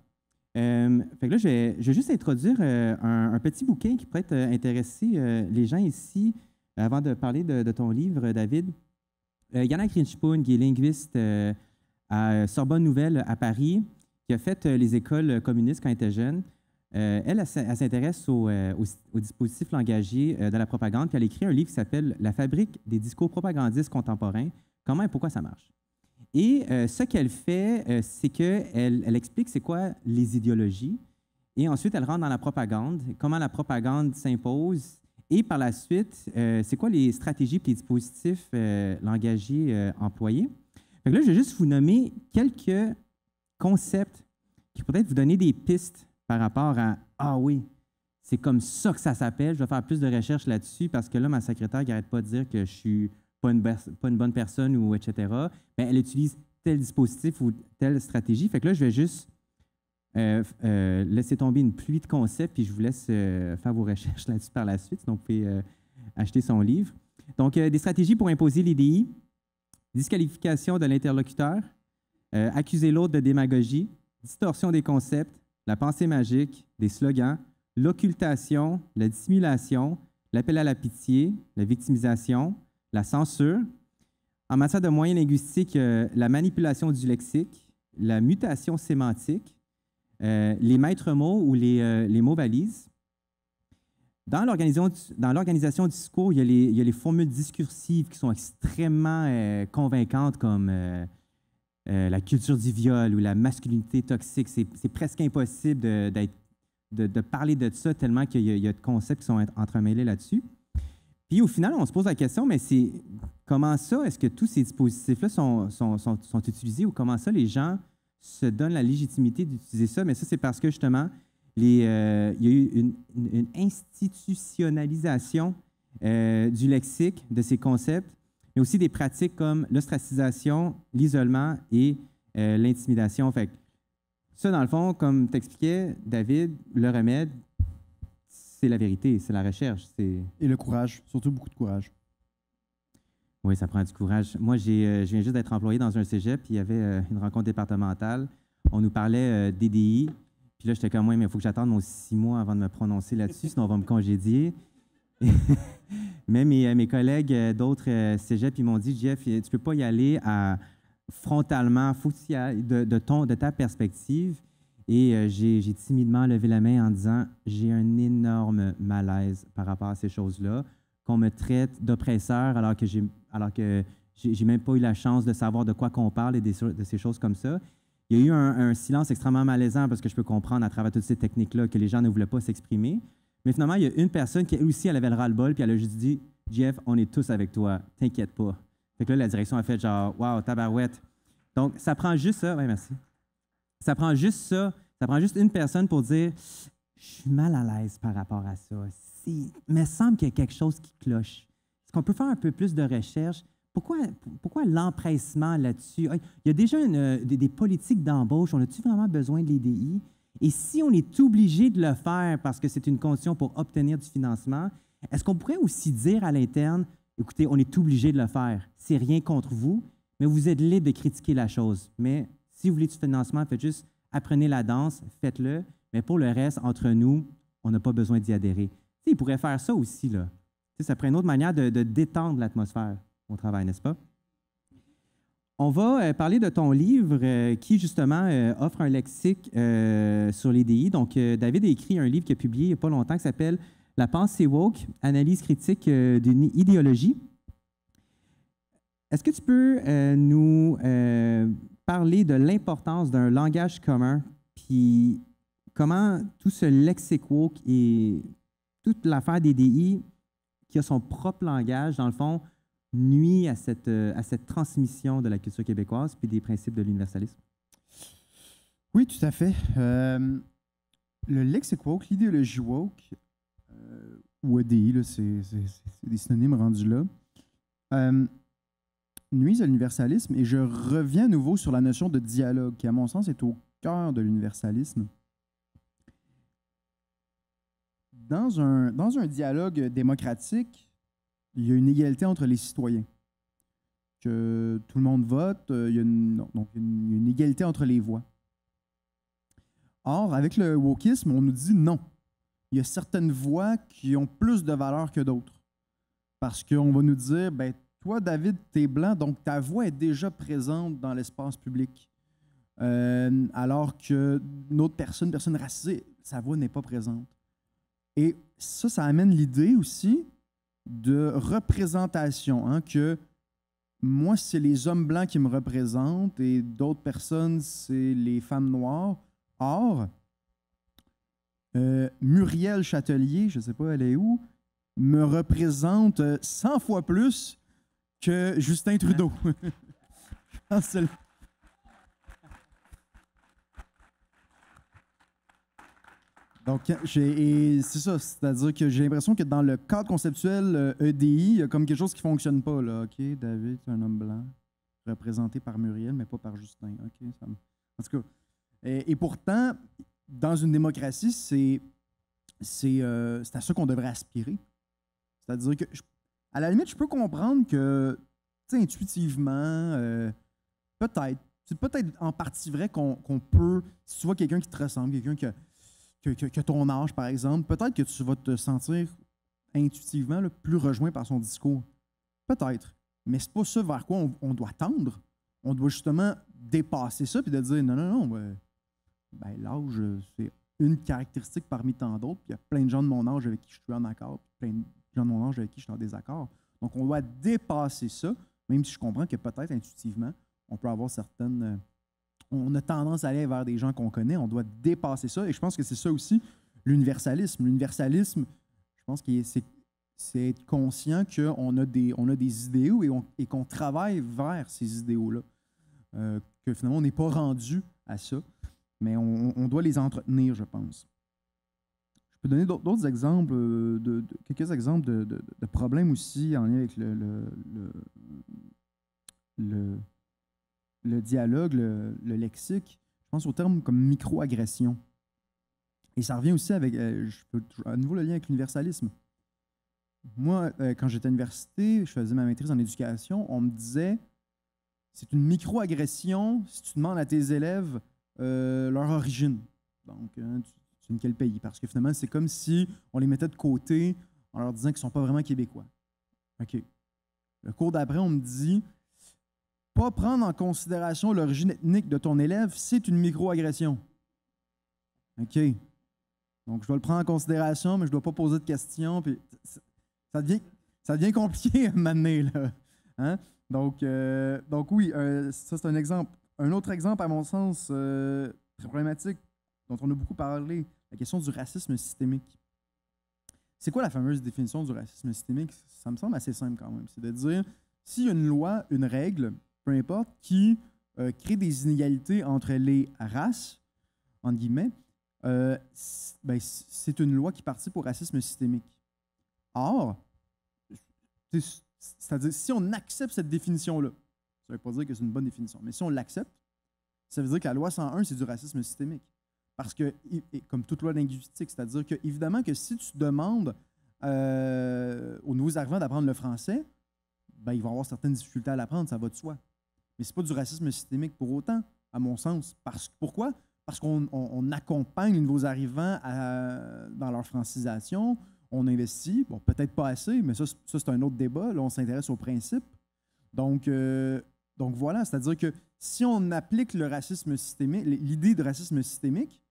[SPEAKER 2] Fait que là, je vais juste introduire un petit bouquin qui pourrait intéresser les gens ici, avant de parler de ton livre, David. Yana Grinchpoon, qui est linguiste à Sorbonne Nouvelle à Paris, qui a fait les écoles communistes quand elle était jeune. Elle s'intéresse aux dispositifs langagiers de la propagande, puis elle a écrit un livre qui s'appelle « La fabrique des discours propagandistes contemporains, comment et pourquoi ça marche ». Et ce qu'elle fait, c'est qu'elle explique c'est quoi les idéologies, et ensuite elle rentre dans la propagande, comment la propagande s'impose, et par la suite, c'est quoi les stratégies et les dispositifs langagiers employés. Fait que là, je vais juste vous nommer quelques concepts qui pourraient vous donner des pistes par rapport à « Ah oui, c'est comme ça que ça s'appelle, je vais faire plus de recherches là-dessus parce que là, ma secrétaire n'arrête pas de dire que je suis pas une bonne personne ou etc. » Bien, elle utilise tel dispositif ou telle stratégie. Fait que là, je vais juste laisser tomber une pluie de concepts puis je vous laisse faire vos recherches là-dessus par la suite. Donc, vous pouvez acheter son livre. Donc, des stratégies pour imposer l'IDI, disqualification de l'interlocuteur, accuser l'autre de démagogie, distorsion des concepts, la pensée magique, des slogans, l'occultation, la dissimulation, l'appel à la pitié, la victimisation, la censure. En matière de moyens linguistiques, la manipulation du lexique, la mutation sémantique, les maîtres mots ou les mots valises. Dans l'organisation du discours, il y a les formules discursives qui sont extrêmement convaincantes comme la culture du viol ou la masculinité toxique. C'est presque impossible de parler de ça tellement qu'il y a de concepts qui sont entremêlés là-dessus. Puis au final, on se pose la question, mais c'est comment ça, est-ce que tous ces dispositifs-là sont utilisés ou comment ça les gens se donnent la légitimité d'utiliser ça? Mais ça, c'est parce que justement, il y a eu une institutionnalisation du lexique, de ces concepts, mais aussi des pratiques comme l'ostracisation, l'isolement et l'intimidation. Fait que ça, dans le fond, comme t'expliquais, David, le remède, c'est la vérité, c'est la recherche. Et
[SPEAKER 3] le courage, surtout beaucoup de courage.
[SPEAKER 2] Oui, ça prend du courage. Moi, je viens juste d'être employé dans un cégep, puis il y avait une rencontre départementale. On nous parlait d'EDI. Puis là, j'étais comme, ouais, mais il faut que j'attende mon 6 mois avant de me prononcer là-dessus, sinon on va me congédier. Mais mes collègues d'autres cégeps, ils m'ont dit, Jeff, tu ne peux pas y aller frontalement, il faut que tu y ailles de ta perspective. Et j'ai timidement levé la main en disant, j'ai un énorme malaise par rapport à ces choses-là, qu'on me traite d'oppresseur alors que j'ai même pas eu la chance de savoir de quoi qu'on parle et de ces choses comme ça. Il y a eu un silence extrêmement malaisant parce que je peux comprendre à travers toutes ces techniques-là que les gens ne voulaient pas s'exprimer. Mais finalement, il y a une personne qui, elle aussi, elle avait le ras-le-bol, puis elle a juste dit « Jeff, on est tous avec toi, t'inquiète pas. » Fait que là, la direction a fait genre « Wow, tabarouette. » Donc, ça prend juste ça. Oui, merci. Ça prend juste ça. Ça prend juste une personne pour dire « Je suis mal à l'aise par rapport à ça. Il me semble qu'il y a quelque chose qui cloche. Est-ce qu'on peut faire un peu plus de recherche? Pourquoi l'empressement là-dessus? Il y a déjà des politiques d'embauche. On a-tu vraiment besoin de l'EDI? Et si on est obligé de le faire parce que c'est une condition pour obtenir du financement, est-ce qu'on pourrait aussi dire à l'interne, écoutez, on est obligé de le faire. C'est rien contre vous, mais vous êtes libre de critiquer la chose. Mais si vous voulez du financement, faites juste, apprenez la danse, faites-le. Mais pour le reste, entre nous, on n'a pas besoin d'y adhérer. Ils pourraient faire ça aussi, là. Ça serait une autre manière de détendre l'atmosphère au travail, n'est-ce pas? On va parler de ton livre qui, justement, offre un lexique sur les DI. Donc, David a écrit un livre qu'il a publié il n'y a pas longtemps qui s'appelle « La pensée woke, analyse critique d'une idéologie ». Est-ce que tu peux nous parler de l'importance d'un langage commun, puis comment tout ce lexique woke et toute l'affaire des DI, qui a son propre langage, dans le fond, nuit à cette transmission de la culture québécoise puis des principes de l'universalisme?
[SPEAKER 3] Oui, tout à fait. Le lexique woke, l'idéologie woke, ou EDI, c'est des synonymes rendus là, nuisent à l'universalisme. Et je reviens à nouveau sur la notion de dialogue, qui, à mon sens, est au cœur de l'universalisme. Dans un dialogue démocratique, il y a une égalité entre les citoyens. Que tout le monde vote, il y a une égalité entre les voix. Or, avec le wokisme, on nous dit non. Il y a certaines voix qui ont plus de valeur que d'autres. Parce qu'on va nous dire, ben, toi, David, tu es blanc, donc ta voix est déjà présente dans l'espace public. Alors que une autre personne racisée, sa voix n'est pas présente. Et ça amène l'idée aussi de représentation, hein, que moi, c'est les hommes blancs qui me représentent et d'autres personnes, c'est les femmes noires. Or, Muriel Châtelier, je ne sais pas elle est où, me représente 100 fois plus que Justin Trudeau. Je pense que donc, c'est ça, c'est-à-dire que j'ai l'impression que dans le cadre conceptuel EDI, il y a comme quelque chose qui ne fonctionne pas. Là. OK, David, c'est un homme blanc, représenté par Muriel, mais pas par Justin. OK, en tout cas. Et pourtant, dans une démocratie, c'est à ça qu'on devrait aspirer. C'est-à-dire que, à la limite, je peux comprendre que, tu sais, intuitivement, c'est peut-être en partie vrai qu'on peut, si tu vois quelqu'un qui te ressemble, quelqu'un que ton âge, par exemple, peut-être que tu vas te sentir intuitivement plus rejoint par son discours. Peut-être. Mais c'est pas ça vers quoi on doit tendre. On doit justement dépasser ça et de dire non, ben, l'âge, c'est une caractéristique parmi tant d'autres. Puis il y a plein de gens de mon âge avec qui je suis en accord, puis plein de gens de mon âge avec qui je suis en désaccord. Donc, on doit dépasser ça, même si je comprends que peut-être intuitivement, on peut avoir certaines... on a tendance à aller vers des gens qu'on connaît, on doit dépasser ça. Et je pense que c'est ça aussi, l'universalisme. L'universalisme, je pense que c'est être conscient qu'on a des idéaux et qu'on travaille vers ces idéaux-là. Que finalement, on n'est pas rendu à ça, mais on doit les entretenir, je pense. Je peux donner d'autres exemples, quelques exemples de problèmes aussi en lien avec le dialogue, le lexique. Je pense au terme comme microagression. Et ça revient aussi avec, je peux à nouveau le lien avec l'universalisme. Moi, quand j'étais à l'université, je faisais ma maîtrise en éducation, on me disait, c'est une microagression si tu demandes à tes élèves leur origine. Donc, tu viens de quel pays? Parce que finalement, c'est comme si on les mettait de côté en leur disant qu'ils ne sont pas vraiment québécois. OK. Le cours d'après, on me dit, pas prendre en considération l'origine ethnique de ton élève, c'est une microagression. OK. Donc, je dois le prendre en considération, mais je ne dois pas poser de questions. Puis ça devient compliqué à un moment donné, là. Hein? Donc oui, ça c'est un exemple. Un autre exemple, à mon sens, très problématique, dont on a beaucoup parlé, la question du racisme systémique. C'est quoi la fameuse définition du racisme systémique? Ça me semble assez simple quand même. C'est de dire, s'il y a une loi, une règle, peu importe, qui crée des inégalités entre les races, entre guillemets, ben, c'est une loi qui participe au racisme systémique. Or, c'est-à-dire, si on accepte cette définition-là, ça ne veut pas dire que c'est une bonne définition, mais si on l'accepte, ça veut dire que la loi 101, c'est du racisme systémique. Parce que, comme toute loi linguistique, c'est-à-dire que, évidemment, que si tu demandes aux nouveaux arrivants d'apprendre le français, ben, ils vont avoir certaines difficultés à l'apprendre, ça va de soi. Mais ce n'est pas du racisme systémique pour autant, à mon sens. Pourquoi? Parce qu'on accompagne les nouveaux arrivants dans leur francisation, on investit, bon, peut-être pas assez, mais ça c'est un autre débat. Là, on s'intéresse aux principes. Donc, Donc voilà, c'est-à-dire que si on applique le racisme systémique, l'idée de racisme systémique,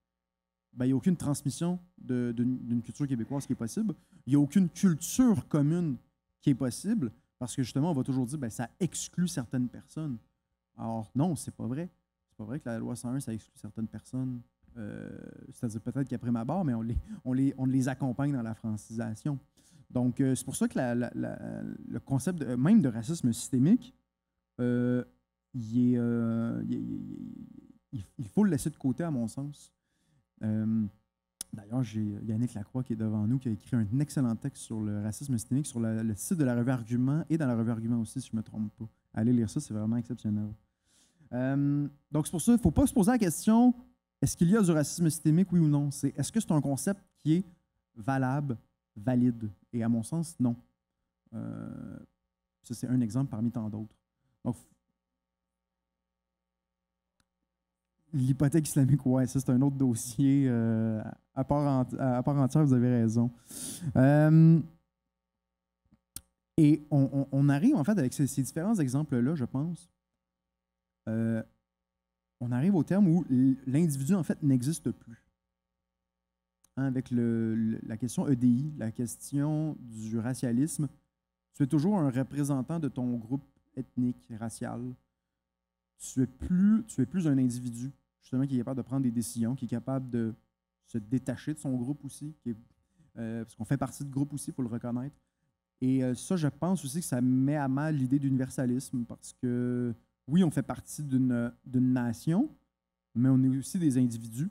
[SPEAKER 3] ben, il n'y a aucune transmission d'une culture québécoise qui est possible. Il n'y a aucune culture commune qui est possible parce que justement, on va toujours dire que ça exclut certaines personnes. Alors non, c'est pas vrai. C'est pas vrai que la loi 101, ça exclut certaines personnes. C'est-à-dire peut-être qu'après ma barre, mais on les accompagne dans la francisation. Donc, c'est pour ça que le concept même de racisme systémique, il faut le laisser de côté, à mon sens. D'ailleurs, j'ai Yannick Lacroix qui est devant nous, qui a écrit un excellent texte sur le racisme systémique sur le site de la revue Argument et dans la revue Argument aussi, si je ne me trompe pas. Allez lire ça, c'est vraiment exceptionnel. Donc, c'est pour ça qu'il ne faut pas se poser la question, est-ce qu'il y a du racisme systémique, oui ou non? Est-ce que c'est un concept qui est valable, valide? Et à mon sens, non. Ça, c'est un exemple parmi tant d'autres. Donc, l'hypothèque islamique, ouais, ça, c'est un autre dossier. À part entière, vous avez raison. Et on arrive, en fait, avec ces différents exemples-là, je pense, on arrive au terme où l'individu, en fait, n'existe plus. Hein, avec la question EDI, la question du racialisme, tu es toujours un représentant de ton groupe ethnique, racial. Tu es plus un individu, justement, qui est capable de prendre des décisions, qui est capable de se détacher de son groupe aussi, parce qu'on fait partie de groupe aussi, il faut le reconnaître. Et ça, je pense aussi que ça met à mal l'idée d'universalisme, parce que, oui, on fait partie d'une nation, mais on est aussi des individus.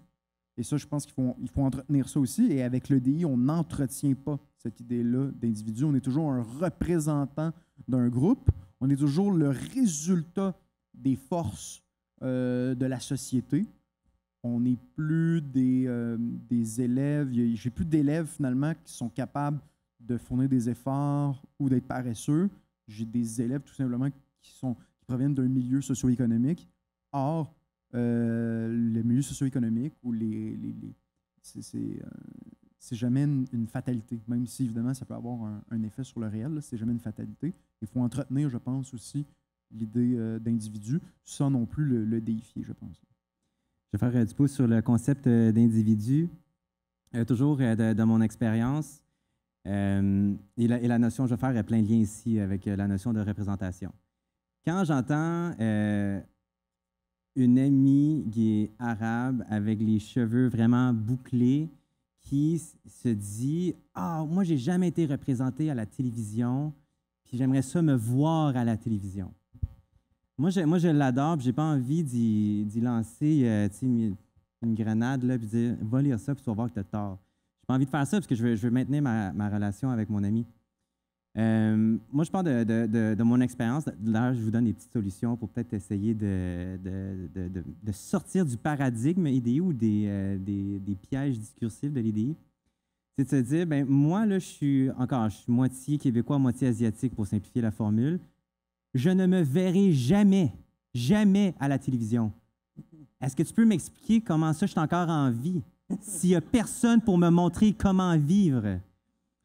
[SPEAKER 3] Et ça, je pense qu'il faut entretenir ça aussi. Et avec l'EDI, on n'entretient pas cette idée-là d'individu. On est toujours un représentant d'un groupe. On est toujours le résultat des forces de la société. On n'est plus des élèves. J'ai plus d'élèves, finalement, qui sont capables de fournir des efforts ou d'être paresseux. J'ai des élèves, tout simplement, qui proviennent d'un milieu socio-économique. Or, le milieu socio-économique ou c'est jamais une fatalité, même si évidemment ça peut avoir un effet sur le réel, c'est jamais une fatalité. Il faut entretenir, je pense, aussi l'idée d'individu, sans non plus le déifier, je pense.
[SPEAKER 2] Je vais faire du pouce sur le concept d'individu. Toujours de mon expérience, et la notion, je vais faire plein de liens ici avec la notion de représentation. Quand j'entends une amie qui est arabe avec les cheveux vraiment bouclés qui se dit « Ah, moi, j'ai jamais été représentée à la télévision, puis j'aimerais ça me voir à la télévision. » Moi, je l'adore, puis j'ai pas envie d'y lancer une grenade, là, puis dire « Va lire ça, puis tu vas voir que tu as tort. » J'ai pas envie de faire ça parce que je veux maintenir ma relation avec mon ami. Moi, je parle de mon expérience. Là, je vous donne des petites solutions pour peut-être essayer de sortir du paradigme IDI ou des pièges discursifs de l'IDI. C'est de se dire, ben moi, là, je suis moitié québécois, moitié asiatique, pour simplifier la formule. Je ne me verrai jamais à la télévision. Est-ce que tu peux m'expliquer comment ça, je suis encore en vie? S'il n'y a personne pour me montrer comment vivre,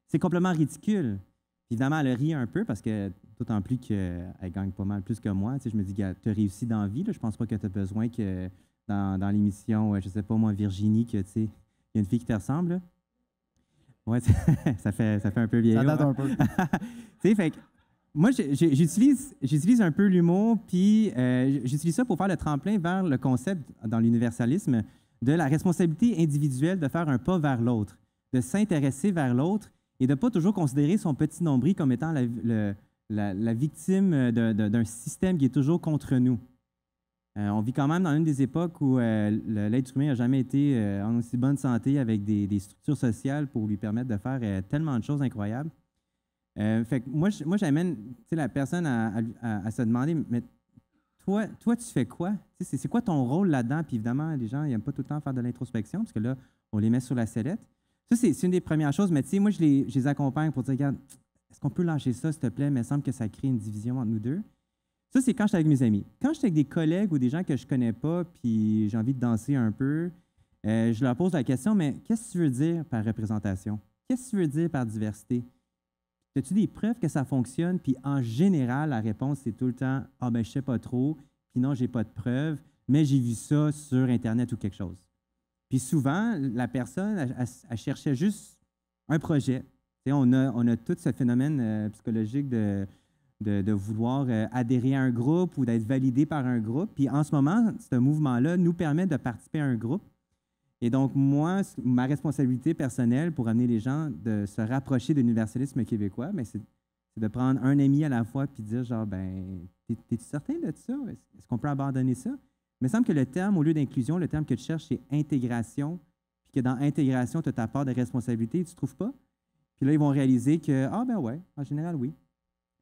[SPEAKER 2] c'est complètement ridicule. Évidemment, elle rit un peu parce que, d'autant plus qu'elle gagne pas mal plus que moi, je me dis, tu as réussi dans la vie. Là, je pense pas que tu as besoin que dans l'émission, je sais pas moi, Virginie, que il y a une fille qui te ressemble. Là. Ouais, ça fait un peu vieillot.
[SPEAKER 3] Ça date un peu.
[SPEAKER 2] Fait que, moi, j'utilise un peu l'humour, puis j'utilise ça pour faire le tremplin vers le concept dans l'universalisme de la responsabilité individuelle de faire un pas vers l'autre, de s'intéresser vers l'autre et de ne pas toujours considérer son petit nombril comme étant la victime d'un système qui est toujours contre nous. On vit quand même dans une des époques où l'être humain n'a jamais été en aussi bonne santé avec des structures sociales pour lui permettre de faire tellement de choses incroyables. Fait que moi, j'amène la personne à se demander, mais toi, tu fais quoi? C'est quoi ton rôle là-dedans? Puis évidemment, les gens n'aiment pas tout le temps faire de l'introspection parce que là, on les met sur la sellette. Ça, c'est une des premières choses, mais moi, je les accompagne pour dire, regarde, est-ce qu'on peut lâcher ça, s'il te plaît? Mais il me semble que ça crée une division entre nous deux. Ça, c'est quand je suis avec mes amis. Quand je suis avec des collègues ou des gens que je ne connais pas, puis j'ai envie de danser un peu, je leur pose la question, mais qu'est-ce que tu veux dire par représentation? Qu'est-ce que tu veux dire par diversité? as-tu des preuves que ça fonctionne? Puis en général, la réponse, c'est tout le temps, ah ben je sais pas trop, puis non, j'ai pas de preuves, mais j'ai vu ça sur Internet ou quelque chose. Puis souvent, la personne, elle cherchait juste un projet. Tu sais, on a tout ce phénomène psychologique de vouloir adhérer à un groupe ou d'être validé par un groupe. Puis en ce moment, ce mouvement-là nous permet de participer à un groupe. Et donc, moi, ma responsabilité personnelle pour amener les gens de se rapprocher de l'universalisme québécois, ben, c'est de prendre un ami à la fois puis de dire genre, ben, t'es-tu certain de ça? Est-ce qu'on peut abandonner ça? Il me semble que le terme, au lieu d'inclusion, le terme que tu cherches, c'est intégration. Puis que dans intégration, tu as ta part de responsabilité, tu ne trouves pas? Puis là, ils vont réaliser que, ah ben ouais, en général, oui.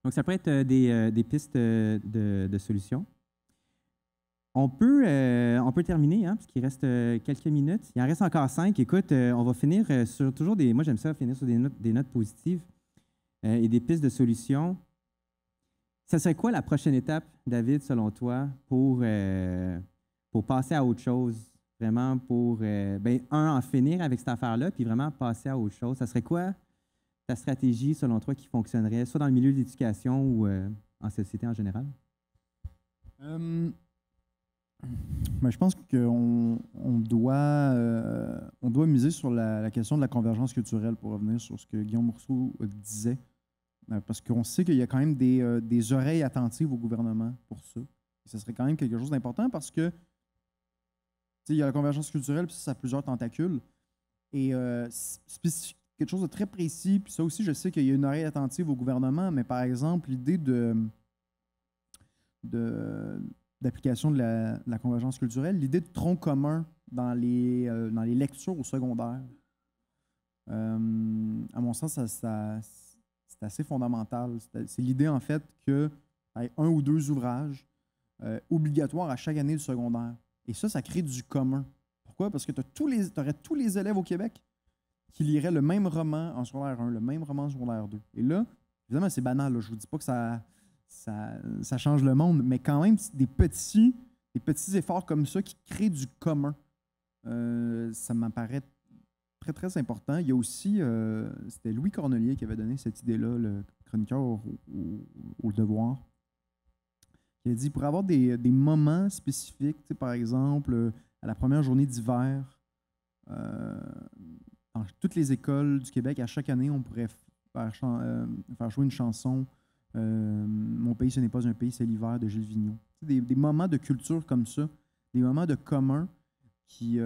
[SPEAKER 2] Donc, ça peut être des pistes de solutions. On peut terminer, hein, parce qu'il reste quelques minutes. Il en reste encore 5. Écoute, on va finir sur toujours des... Moi, j'aime ça, finir sur des notes positives et des pistes de solutions. Ça serait quoi la prochaine étape, David, selon toi, pour passer à autre chose? Vraiment pour, en finir avec cette affaire-là, puis vraiment passer à autre chose. Ça serait quoi ta stratégie, selon toi, qui fonctionnerait, soit dans le milieu de l'éducation ou en société en général?
[SPEAKER 3] Je pense qu'on doit miser sur la question de la convergence culturelle pour revenir sur ce que Guillaume Rousseau disait. Parce qu'on sait qu'il y a quand même des oreilles attentives au gouvernement pour ça. Et ce serait quand même quelque chose d'important parce que il y a la convergence culturelle, puis ça a plusieurs tentacules. Et spécifique, quelque chose de très précis, puis ça aussi, je sais qu'il y a une oreille attentive au gouvernement, mais par exemple, l'idée d'application de la convergence culturelle, l'idée de tronc commun dans les lectures au secondaire. À mon sens, c'est assez fondamental. C'est l'idée, en fait, qu'il y ait un ou deux ouvrages obligatoires à chaque année du secondaire. Et ça crée du commun. Pourquoi? Parce que tu aurais tous les élèves au Québec qui liraient le même roman en secondaire 1, le même roman en secondaire 2. Et là, évidemment, c'est banal. Là. Je ne vous dis pas que ça change le monde, mais quand même, des petits efforts comme ça qui créent du commun. Ça m'apparaît très, très important. Il y a aussi, c'était Louis Cornelier qui avait donné cette idée-là, le chroniqueur au Devoir. Il a dit, pour avoir des moments spécifiques, par exemple, à la première journée d'hiver, dans toutes les écoles du Québec, à chaque année, on pourrait faire jouer une chanson « Mon pays, ce n'est pas un pays, c'est l'hiver » de Gilles Vigneault. Des moments de culture comme ça, des moments de commun qui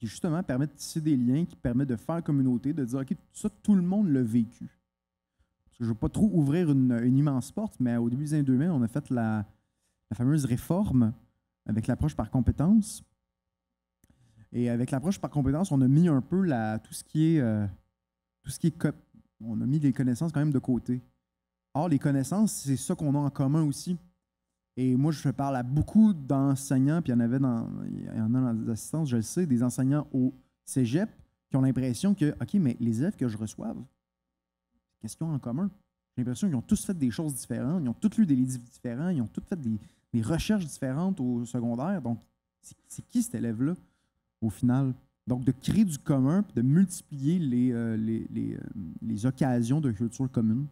[SPEAKER 3] justement permettent de tisser des liens, qui permettent de faire communauté, de dire « OK, ça, tout le monde l'a vécu ». Je ne veux pas trop ouvrir une immense porte, mais au début des années 2000, on a fait la fameuse réforme avec l'approche par compétence. Et avec l'approche par compétence, on a mis un peu tout ce qui est on a mis les connaissances quand même de côté. Or, les connaissances, c'est ça qu'on a en commun aussi. Et moi, je parle à beaucoup d'enseignants, puis il y en a dans les assistances, je le sais, des enseignants au cégep qui ont l'impression que, OK, mais les élèves que je reçoive, qu'est-ce qu'ils ont en commun? J'ai l'impression qu'ils ont tous fait des choses différentes, ils ont tous lu des livres différents, ils ont tous fait des recherches différentes au secondaire. Donc, c'est qui cet élève-là, au final? Donc, de créer du commun, puis de multiplier les occasions de culture commune,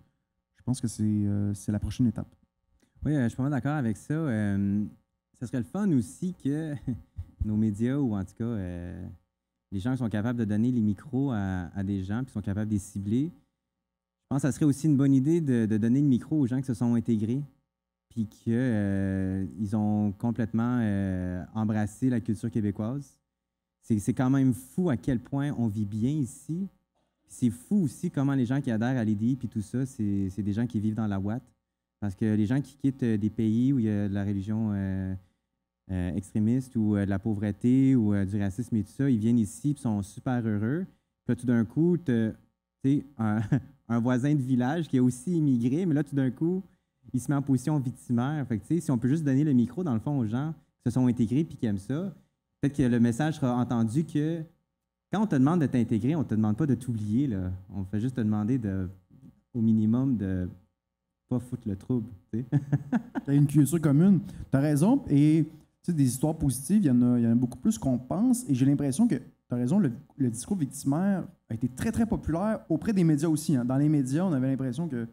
[SPEAKER 3] je pense que c'est la prochaine étape.
[SPEAKER 2] Oui, je suis vraiment d'accord avec ça. Ça serait le fun aussi que nos médias, ou en tout cas les gens qui sont capables de donner les micros à des gens, qui sont capables de les cibler. Je pense que ça serait aussi une bonne idée de donner le micro aux gens qui se sont intégrés, puis qu'ils ont complètement embrassé la culture québécoise. C'est quand même fou à quel point on vit bien ici. C'est fou aussi comment les gens qui adhèrent à l'EDI puis tout ça, c'est des gens qui vivent dans la ouate. Parce que les gens qui quittent des pays où il y a de la religion extrémiste ou de la pauvreté ou du racisme et tout ça, ils viennent ici et sont super heureux. Puis là, tout d'un coup, tu sais, un voisin de village qui a aussi immigré, mais là, tout d'un coup, il se met en position victimaire. Fait que, tu sais, si on peut juste donner le micro, dans le fond, aux gens qui se sont intégrés et qui aiment ça, peut-être que le message sera entendu que quand on te demande de t'intégrer, on ne te demande pas de t'oublier. Là. On fait juste te demander au minimum de pas foutre le trouble. Tu
[SPEAKER 3] as une culture commune. Tu as raison. Et des histoires positives, il y en a beaucoup plus qu'on pense. Et j'ai l'impression que tu as raison, le discours victimaire a été très, très populaire auprès des médias aussi. Hein. Dans les médias, on avait l'impression que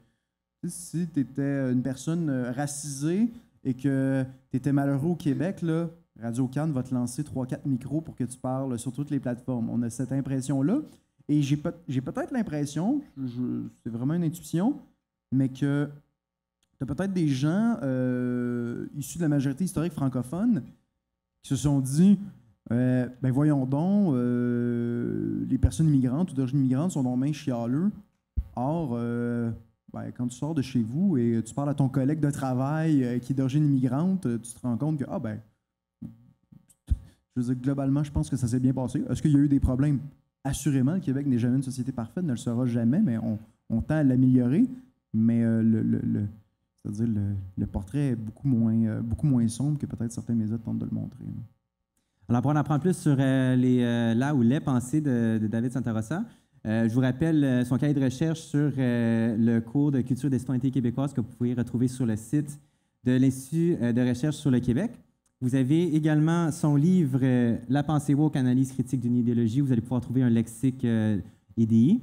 [SPEAKER 3] si tu étais une personne racisée et que tu étais malheureux au Québec, là, Radio-Can va te lancer 3-4 micros pour que tu parles sur toutes les plateformes. On a cette impression-là. Et j'ai peut-être l'impression, c'est vraiment une intuition, mais que tu as peut-être des gens issus de la majorité historique francophone qui se sont dit ben voyons donc, les personnes immigrantes ou d'origine immigrante sont donc bien chialeux. Or, ben, quand tu sors de chez vous et tu parles à ton collègue de travail qui est d'origine immigrante, tu te rends compte que, ah ben, je veux dire, globalement, je pense que ça s'est bien passé. Est-ce qu'il y a eu des problèmes? Assurément, le Québec n'est jamais une société parfaite, ne le sera jamais, mais on tend à l'améliorer. Mais c'est-à-dire le portrait est beaucoup moins sombre que peut-être certains médias tentent de le montrer.
[SPEAKER 2] Alors, pour en apprendre plus sur les pensées de David Santarossa, je vous rappelle son cahier de recherche sur le cours de culture des citoyennetés québécoises que vous pouvez retrouver sur le site de l'Institut de recherche sur le Québec. Vous avez également son livre La pensée woke, analyse critique d'une idéologie. Vous allez pouvoir trouver un lexique EDI.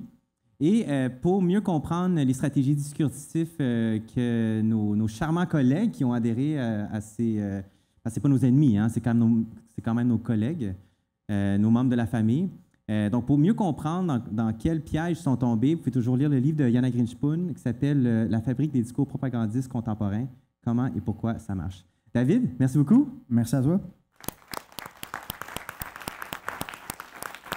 [SPEAKER 2] Et pour mieux comprendre les stratégies discursives que nos charmants collègues qui ont adhéré à ces... c'est pas nos ennemis, hein, c'est quand même nos collègues, nos membres de la famille. Donc, pour mieux comprendre dans quel piège ils sont tombés, vous pouvez toujours lire le livre de Jana Grinchpoon qui s'appelle « La fabrique des discours propagandistes contemporains. Comment et pourquoi ça marche ». David, merci beaucoup.
[SPEAKER 3] Merci à toi.